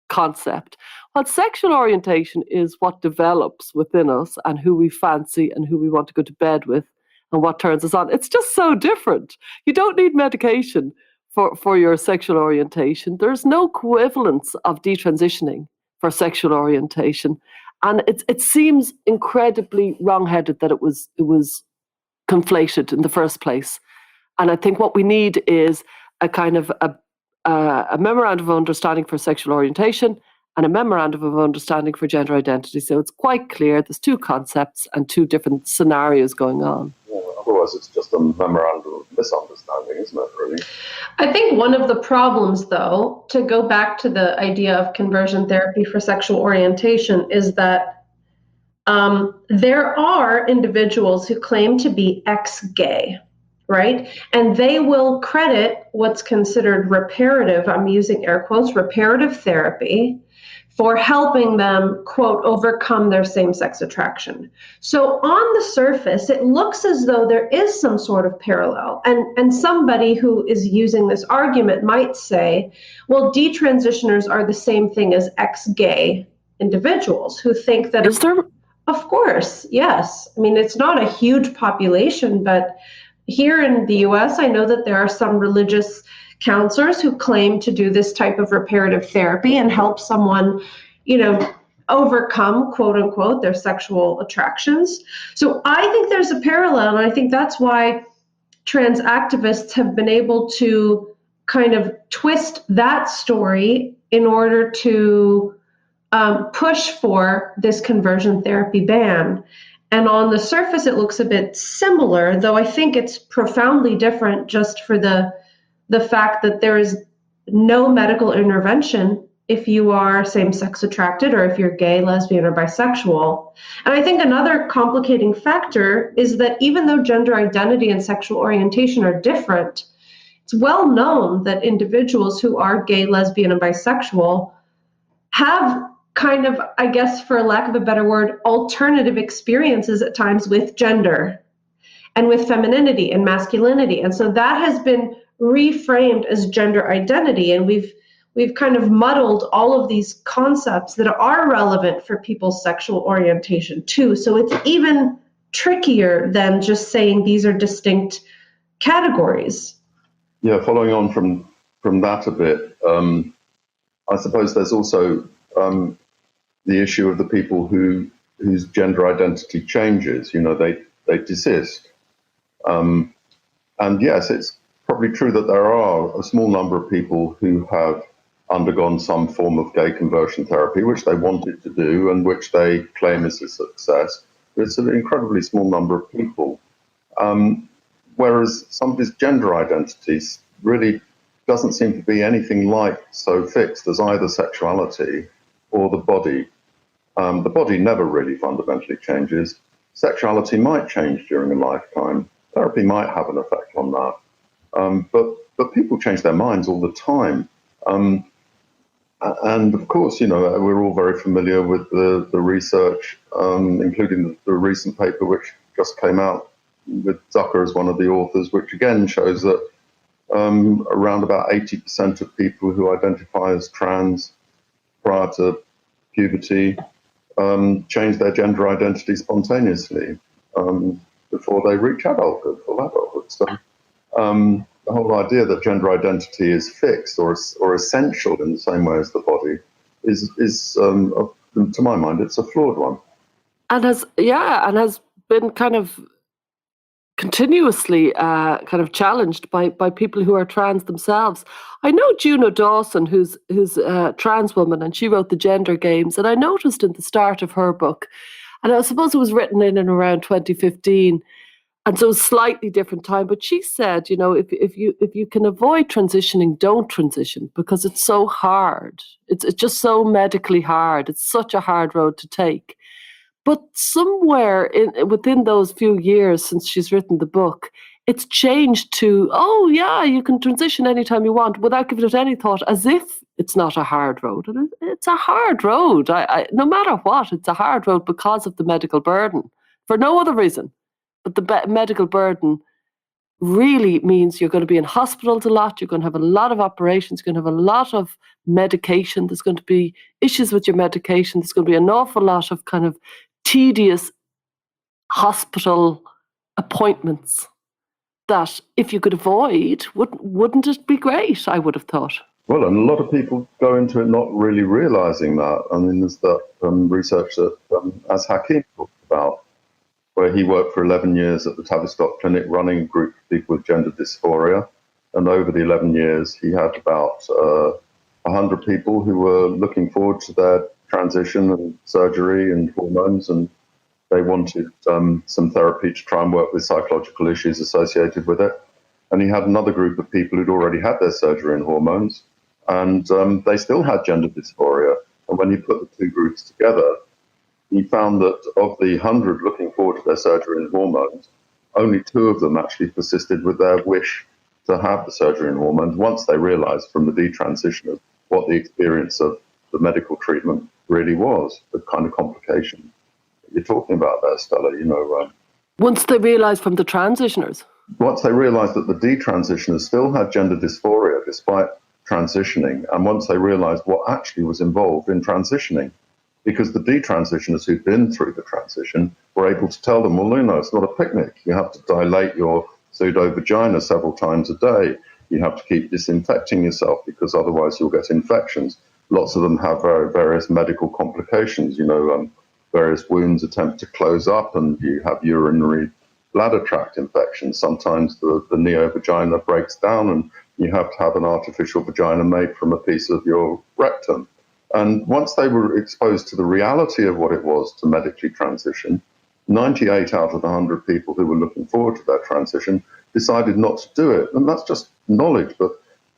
concept. While sexual orientation is what develops within us and who we fancy and who we want to go to bed with and what turns us on. It's just so different. You don't need medication for your sexual orientation. There's no equivalence of detransitioning for sexual orientation. And it seems incredibly wrong-headed that it was conflated in the first place. And I think what we need is a kind of a memorandum of understanding for sexual orientation and a memorandum of understanding for gender identity. So it's quite clear there's two concepts and two different scenarios going on. Yeah, otherwise it's just a memorandum of misunderstanding, isn't it, really? I think one of the problems, though, to go back to the idea of conversion therapy for sexual orientation, is that there are individuals who claim to be ex-gay, right? And they will credit what's considered reparative, I'm using air quotes, reparative therapy, for helping them, quote, overcome their same-sex attraction. So on the surface, it looks as though there is some sort of parallel. And somebody who is using this argument might say, well, detransitioners are the same thing as ex-gay individuals who think that... Is there? Of course, yes. I mean, it's not a huge population, but here in the US, I know that there are some religious counselors who claim to do this type of reparative therapy and help someone, overcome, quote unquote, their sexual attractions. So I think there's a parallel, and I think that's why trans activists have been able to kind of twist that story in order to push for this conversion therapy ban. And on the surface, it looks a bit similar, though I think it's profoundly different just for the fact that there is no medical intervention if you are same-sex attracted or if you're gay, lesbian, or bisexual. And I think another complicating factor is that even though gender identity and sexual orientation are different, it's well known that individuals who are gay, lesbian, and bisexual have kind of, I guess, for lack of a better word, alternative experiences at times with gender and with femininity and masculinity. And so that has been reframed as gender identity, and we've kind of muddled all of these concepts that are relevant for people's sexual orientation too. So it's even trickier than just saying these are distinct categories. Yeah, following on from that a bit, I suppose there's also the issue of the people whose gender identity changes. They desist. And yes, it's probably true that there are a small number of people who have undergone some form of gay conversion therapy, which they wanted to do and which they claim is a success. But it's an incredibly small number of people. Whereas somebody's gender identity really doesn't seem to be anything like so fixed as either sexuality or the body. The body never really fundamentally changes. Sexuality might change during a lifetime. Therapy might have an effect on that. But people change their minds all the time. And of course, we're all very familiar with the research, including the recent paper which just came out with Zucker as one of the authors, which again shows that around about 80% of people who identify as trans prior to puberty change their gender identity spontaneously before they reach full adulthood. So the whole idea that gender identity is fixed or essential in the same way as the body is to my mind, it's a flawed one. And has been kind of continuously kind of challenged by people who are trans themselves. I know Juno Dawson, who's a trans woman, and she wrote The Gender Games, and I noticed in the start of her book, and I suppose it was written in and around 2015, and so it's a slightly different time, but she said, if you can avoid transitioning, don't transition, because it's so hard. It's just so medically hard. It's such a hard road to take. But somewhere within those few years since she's written the book, it's changed to, you can transition anytime you want without giving it any thought, as if it's not a hard road. And it's a hard road. No matter what, it's a hard road because of the medical burden, for no other reason. But the medical burden really means you're going to be in hospitals a lot, you're going to have a lot of operations, you're going to have a lot of medication, there's going to be issues with your medication, there's going to be an awful lot of kind of tedious hospital appointments that if you could avoid, wouldn't it be great, I would have thought. Well, and a lot of people go into it not really realising that. I mean, there's that research that Az Hakeem talked about, where he worked for 11 years at the Tavistock Clinic running a group of people with gender dysphoria. And over the 11 years, he had about 100 people who were looking forward to their transition and surgery and hormones, and they wanted some therapy to try and work with psychological issues associated with it. And he had another group of people who'd already had their surgery and hormones, and they still had gender dysphoria. And when he put the two groups together, he found that of the 100 looking forward to their surgery and hormones, only 2 of them actually persisted with their wish to have the surgery and hormones once they realized from the detransitioners what the experience of the medical treatment really was, the kind of complication that you're talking about there, Stella. Once they realized from the transitioners? Once they realized that the detransitioners still had gender dysphoria despite transitioning, and once they realized what actually was involved in transitioning, because the detransitioners who'd been through the transition were able to tell them, well, it's not a picnic. You have to dilate your pseudo-vagina several times a day. You have to keep disinfecting yourself because otherwise you'll get infections. Lots of them have various medical complications, various wounds attempt to close up and you have urinary bladder tract infections. Sometimes the neo-vagina breaks down and you have to have an artificial vagina made from a piece of your rectum. And once they were exposed to the reality of what it was to medically transition, 98 out of the 100 people who were looking forward to that transition decided not to do it. And that's just knowledge, but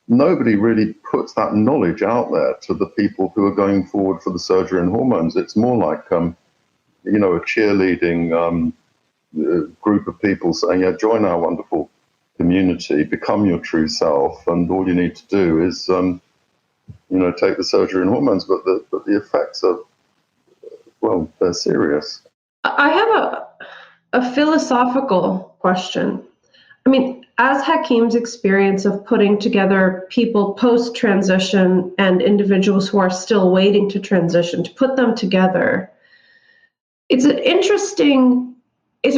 nobody really puts that knowledge out there to the people who are going forward for the surgery and hormones. It's more like, a cheerleading group of people saying, join our wonderful community, become your true self, and all you need to do is take the surgery and hormones, but the effects are, they're serious. I have a philosophical question. I mean, Az Hakeem's experience of putting together people post-transition and individuals who are still waiting to transition, to put them together, it's a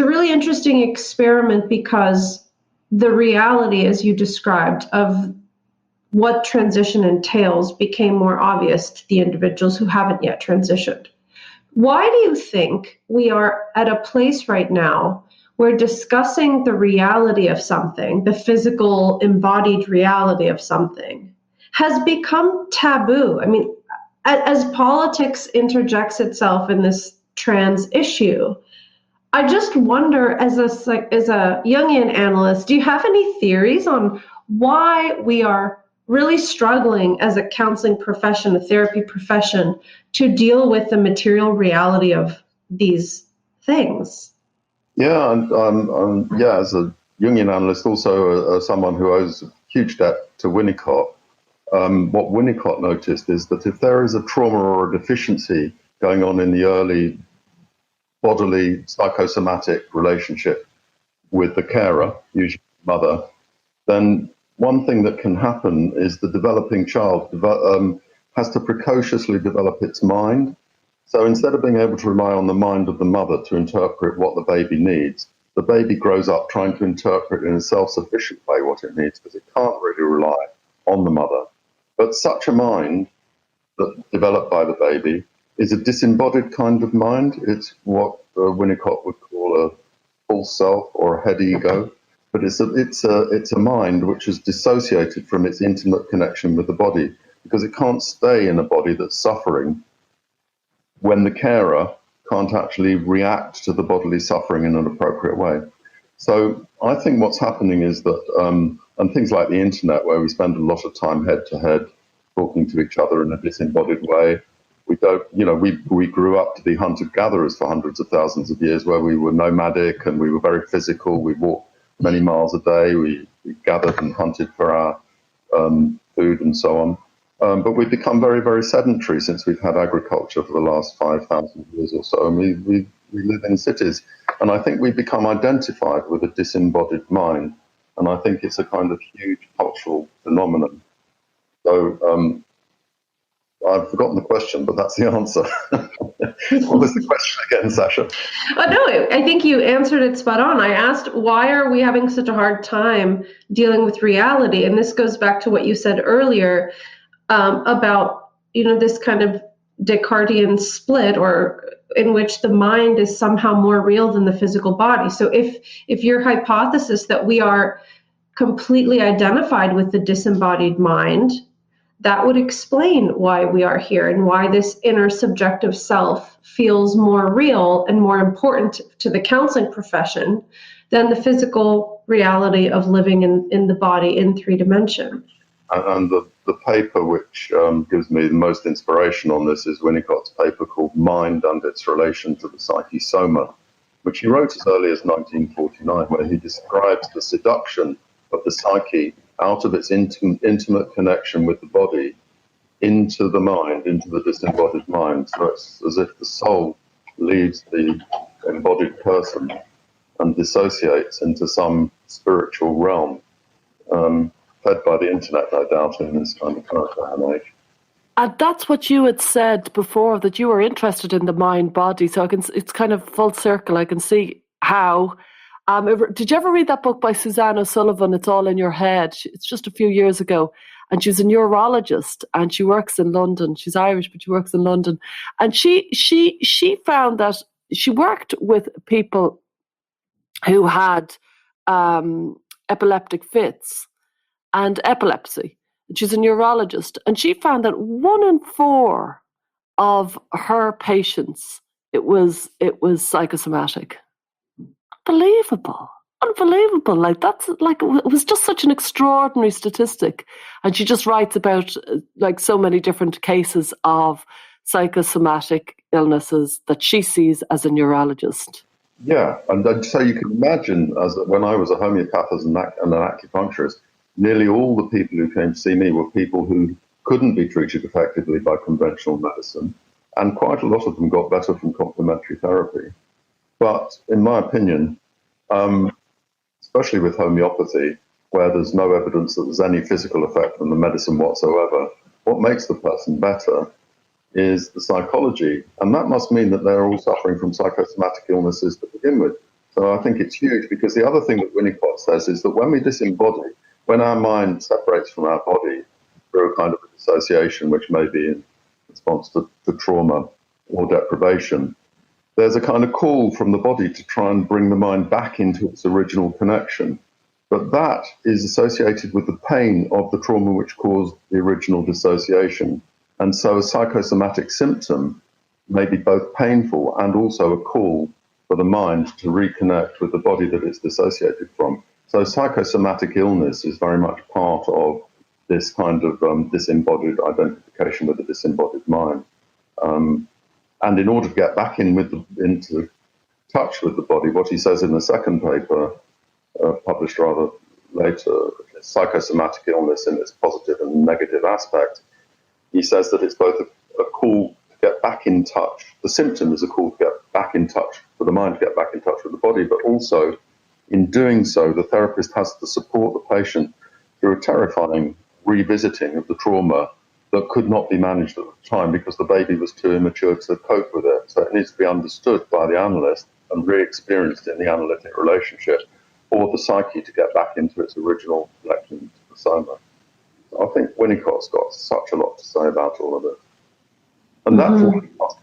really interesting experiment because the reality, as you described, of what transition entails became more obvious to the individuals who haven't yet transitioned. Why do you think we are at a place right now where discussing the reality of something, the physical embodied reality of something, has become taboo. I mean, as politics interjects itself in this trans issue, I just wonder, as a Jungian analyst, do you have any theories on why we are really struggling as a counseling profession, a therapy profession, to deal with the material reality of these things? Yeah, and yeah, as a Jungian analyst, also someone who owes a huge debt to Winnicott, what Winnicott noticed is that if there is a trauma or a deficiency going on in the early bodily psychosomatic relationship with the carer, usually mother, then one thing that can happen is the developing child has to precociously develop its mind. So instead of being able to rely on the mind of the mother to interpret what the baby needs, the baby grows up trying to interpret in a self-sufficient way what it needs, because it can't really rely on the mother. But such a mind that developed by the baby is a disembodied kind of mind. It's what Winnicott would call a false self or a head ego. But it's a mind which is dissociated from its intimate connection with the body, because it can't stay in a body that's suffering when the carer can't actually react to the bodily suffering in an appropriate way. So I think what's happening is that, and things like the internet, where we spend a lot of time head to head talking to each other in a disembodied way, we don't, we grew up to be hunter-gatherers for hundreds of thousands of years, where we were nomadic and we were very physical. We walked many miles a day. We gathered and hunted for our food and so on. But we've become very, very sedentary since we've had agriculture for the last 5,000 years or so, and we live in cities. And I think we've become identified with a disembodied mind, and I think it's a kind of huge cultural phenomenon. So I've forgotten the question, but that's the answer. What was the question again, Sasha? Oh, no, I think you answered it spot on. I asked, why are we having such a hard time dealing with reality? And this goes back to what you said earlier, about this kind of Descartesian split, or in which the mind is somehow more real than the physical body. So if your hypothesis that we are completely identified with the disembodied mind, that would explain why we are here and why this inner subjective self feels more real and more important to the counseling profession than the physical reality of living in the body in 3 dimensions. And the paper which gives me the most inspiration on this is Winnicott's paper called Mind and Its Relation to the Psychosoma, which he wrote as early as 1949, where he describes the seduction of the psyche out of its intimate connection with the body into the mind, into the disembodied mind. So it's as if the soul leaves the embodied person and dissociates into some spiritual realm, fed by the internet, no doubt, in this kind of current day and age. And that's what you had said before, that you were interested in the mind-body. So it's kind of full circle. I can see how. Did you ever read that book by Suzanne O'Sullivan, It's All in Your Head? It's just a few years ago. And she's a neurologist and she works in London. She's Irish, but she works in London. And she found that she worked with people who had epileptic fits and epilepsy. She's a neurologist, and she found that 1 in 4 of her patients, it was psychosomatic. Unbelievable. Like, that's like, it was just such an extraordinary statistic. And she just writes about like so many different cases of psychosomatic illnesses that she sees as a neurologist. Yeah, and so you can imagine, as when I was a homeopath and an acupuncturist, nearly all the people who came to see me were people who couldn't be treated effectively by conventional medicine, and quite a lot of them got better from complementary therapy. But in my opinion, especially with homeopathy, where there's no evidence that there's any physical effect from the medicine whatsoever, what makes the person better is the psychology. And that must mean that they're all suffering from psychosomatic illnesses to begin with. So I think it's huge, because the other thing that Winnicott says is that when we disembody, when our mind separates from our body through a kind of a dissociation, which may be in response to trauma or deprivation, there's a kind of call from the body to try and bring the mind back into its original connection. But that is associated with the pain of the trauma which caused the original dissociation. And so a psychosomatic symptom may be both painful and also a call for the mind to reconnect with the body that it's dissociated from. So psychosomatic illness is very much part of this kind of disembodied identification with the disembodied mind. And in order to get back into touch with the body, what he says in the second paper, published rather later, psychosomatic illness in its positive and negative aspect, he says that it's both a call to get back in touch. The symptom is a call to get back in touch, for the mind to get back in touch with the body, but also in doing so, the therapist has to support the patient through a terrifying revisiting of the trauma that could not be managed at the time because the baby was too immature to cope with it. So it needs to be understood by the analyst and re-experienced in the analytic relationship for the psyche to get back into its original connection to the soma. I think Winnicott's got such a lot to say about all of it. And that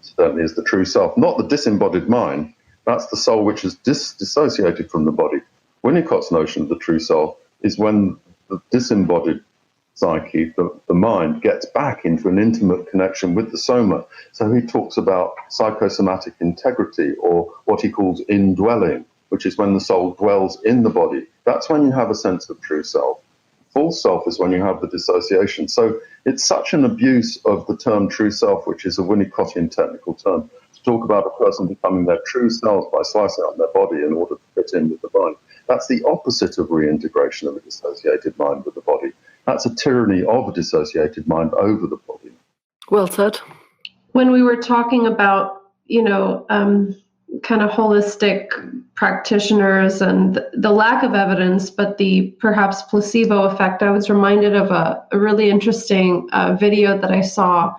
certainly is the true self, not the disembodied mind. That's the soul which is dissociated from the body. Winnicott's notion of the true self is when the disembodied psyche, the mind, gets back into an intimate connection with the soma. So he talks about psychosomatic integrity, or what he calls indwelling, which is when the soul dwells in the body. That's when you have a sense of true self. False self is when you have the dissociation. So it's such an abuse of the term true self, which is a Winnicottian technical term, to talk about a person becoming their true selves by slicing out their body in order to fit in with the mind. That's the opposite of reintegration of a dissociated mind with the body. That's a tyranny of a dissociated mind over the body. Well said. When we were talking about, kind of holistic practitioners and the lack of evidence, but the perhaps placebo effect, I was reminded of a really interesting video that I saw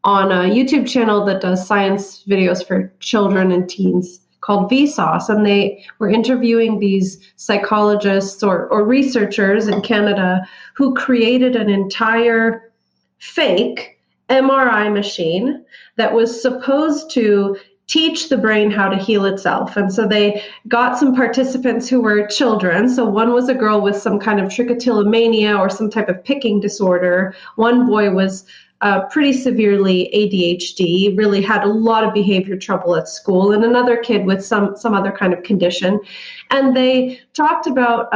on a YouTube channel that does science videos for children and teens called Vsauce. And they were interviewing these psychologists or researchers in Canada who created an entire fake MRI machine that was supposed to teach the brain how to heal itself. And so they got some participants who were children. So one was a girl with some kind of trichotillomania or some type of picking disorder. One boy was pretty severely ADHD, really had a lot of behavior trouble at school, and another kid with some other kind of condition. And they talked about,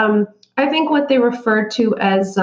I think, what they referred to as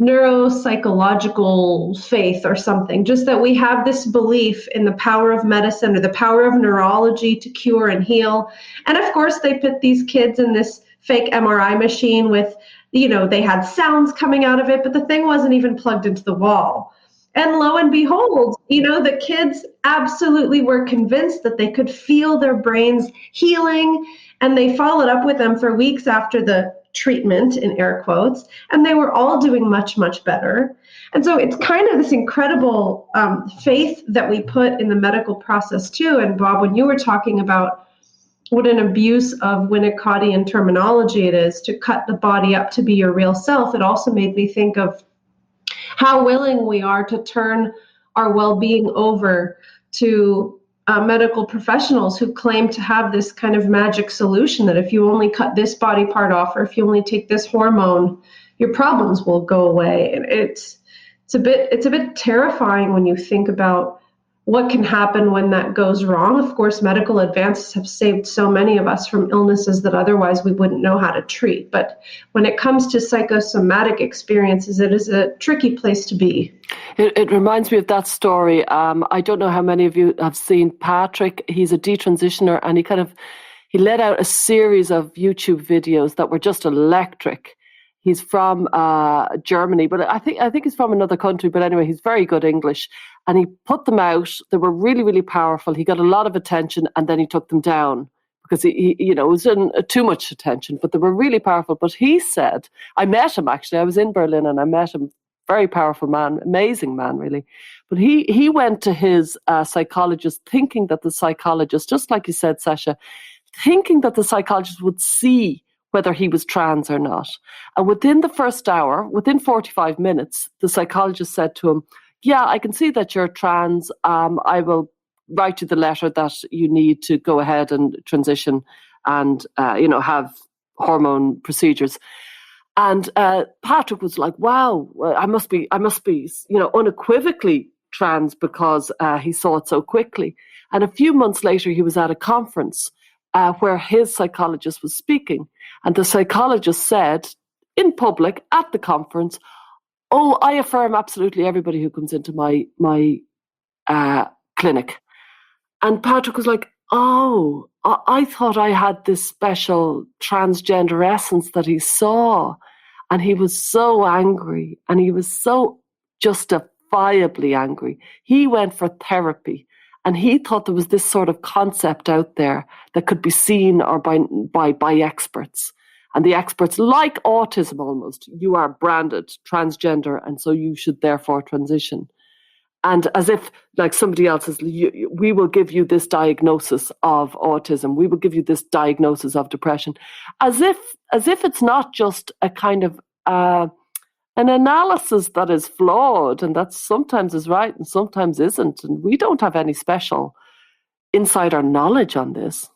neuropsychological faith or something, just that we have this belief in the power of medicine or the power of neurology to cure and heal. And of course, they put these kids in this fake MRI machine with, they had sounds coming out of it, but the thing wasn't even plugged into the wall. And lo and behold, the kids absolutely were convinced that they could feel their brains healing, and they followed up with them for weeks after the treatment, in air quotes, and they were all doing much, much better. And so it's kind of this incredible faith that we put in the medical process too. And Bob, when you were talking about what an abuse of Winnicottian terminology it is to cut the body up to be your real self, it also made me think of how willing we are to turn our well-being over to medical professionals who claim to have this kind of magic solution that if you only cut this body part off or if you only take this hormone, your problems will go away. And it's a bit terrifying when you think about what can happen when that goes wrong. Of course, medical advances have saved so many of us from illnesses that otherwise we wouldn't know how to treat. But when it comes to psychosomatic experiences, it is a tricky place to be. It reminds me of that story. I don't know how many of you have seen Patrick. He's a detransitioner, and he let out a series of YouTube videos that were just electric. He's from Germany, but I think he's from another country. But anyway, he's very good English. And he put them out. They were really, really powerful. He got a lot of attention, and then he took them down because he it was in too much attention. But they were really powerful. But he said, I met him actually. I was in Berlin, and I met him. Very powerful man, amazing man, really. But he went to his psychologist, thinking that the psychologist, just like you said, Sasha, thinking that the psychologist would see whether he was trans or not. And within the first hour, within 45 minutes, the psychologist said to him, yeah, I can see that you're trans. I will write you the letter that you need to go ahead and transition and, have hormone procedures. And Patrick was like, wow, I must be, unequivocally trans because he saw it so quickly. And a few months later, he was at a conference where his psychologist was speaking. And the psychologist said in public at the conference, "Oh, I affirm absolutely everybody who comes into my clinic." And Patrick was like, "Oh, I thought I had this special transgender essence that he saw." And he was so angry, and he was so justifiably angry. He went for therapy, and he thought there was this sort of concept out there that could be seen or by experts. And the experts, like autism almost, you are branded transgender, and so you should therefore transition. And as if, like somebody else says, we will give you this diagnosis of autism, we will give you this diagnosis of depression, as if it's not just a kind of an analysis that is flawed and that sometimes is right and sometimes isn't. And we don't have any special insider knowledge on this.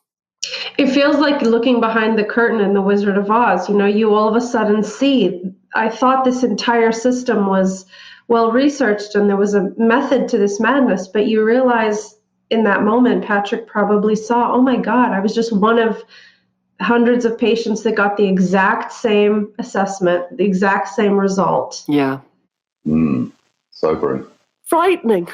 It feels like looking behind the curtain in The Wizard of Oz. You all of a sudden see, I thought this entire system was well researched and there was a method to this madness, but you realize in that moment, Patrick probably saw, oh my God, I was just one of hundreds of patients that got the exact same assessment, the exact same result. Yeah. Sobering. Frightening.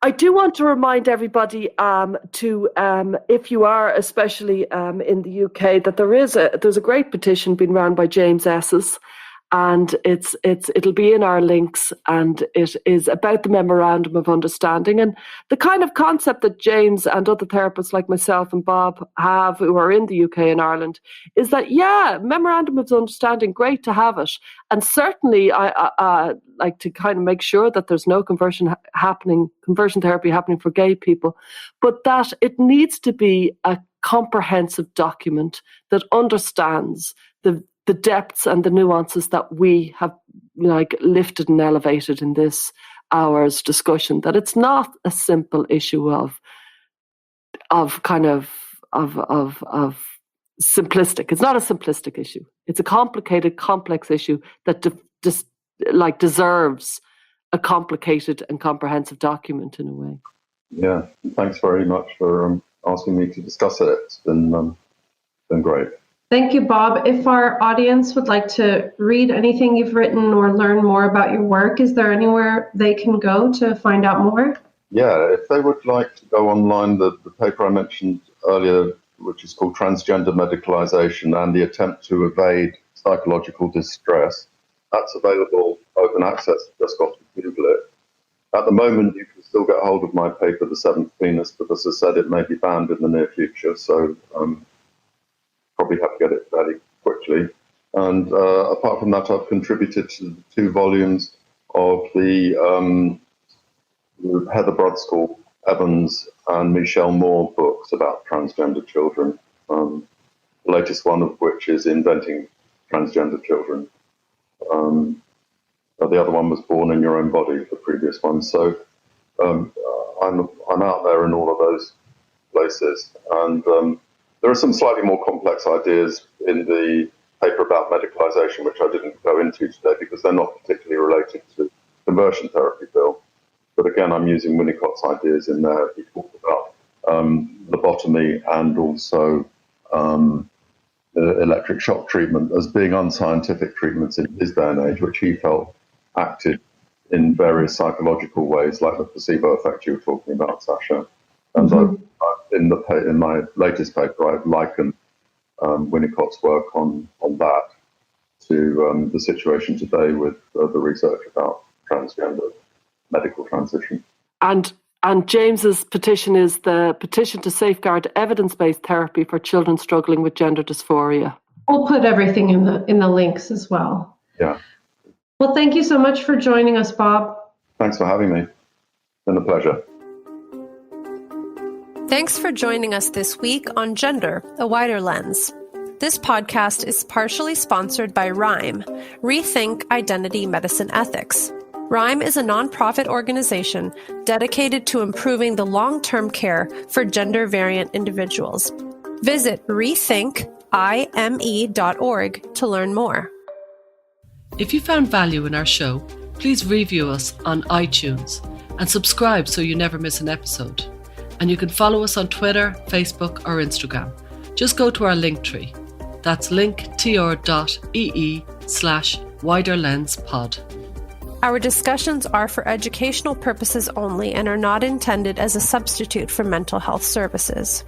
I do want to remind everybody if you are especially in the UK, that there's a great petition being run by James Esses, and it'll be in our links, and it is about the Memorandum of Understanding and the kind of concept that James and other therapists like myself and Bob have, who are in the UK and Ireland, is that, Memorandum of Understanding, great to have it. And certainly I like to kind of make sure that there's no conversion therapy happening for gay people, but that it needs to be a comprehensive document that understands the depths and the nuances that we have lifted and elevated in this hour's discussion, that it's not a simple issue of simplistic. It's not a simplistic issue. It's a complicated, complex issue that deserves a complicated and comprehensive document in a way. Yeah, thanks very much for asking me to discuss it. It's been great. Thank you, Bob. If our audience would like to read anything you've written or learn more about your work, is there anywhere they can go to find out more? Yeah, if they would like to go online, the paper I mentioned earlier, which is called Transgender Medicalization and the Attempt to Evade Psychological Distress, that's available open access. Just got to Google it. At the moment, you can still get hold of my paper, The Seventh Penis, but as I said, it may be banned in the near future, so probably have to get it fairly quickly. And apart from that, I've contributed to the 2 volumes of the Heather Brodskull Evans and Michelle Moore books about transgender children, the latest one of which is Inventing Transgender Children. The other one was Born in Your Own Body, the previous one. So I'm out there in all of those places. And there are some slightly more complex ideas in the paper about medicalization, which I didn't go into today because they're not particularly related to conversion therapy, Bill. But again, I'm using Winnicott's ideas in there. He talked about lobotomy and also electric shock treatment as being unscientific treatments in his day and age, which he felt acted in various psychological ways, like the placebo effect you were talking about, Sasha. And in my latest paper, I've likened Winnicott's work on that to the situation today with the research about transgender medical transition. And James's petition is the petition to safeguard evidence-based therapy for children struggling with gender dysphoria. We'll put everything in the links as well. Yeah. Well, thank you so much for joining us, Bob. Thanks for having me. It's been a pleasure. Thanks for joining us this week on Gender, A Wider Lens. This podcast is partially sponsored by RIME, Rethink Identity Medicine Ethics. RHYME is a nonprofit organization dedicated to improving the long-term care for gender-variant individuals. Visit rethinkime.org to learn more. If you found value in our show, please review us on iTunes and subscribe so you never miss an episode. And you can follow us on Twitter, Facebook or Instagram. Just go to our link tree. That's linktr.ee/widerlenspod. Our discussions are for educational purposes only and are not intended as a substitute for mental health services.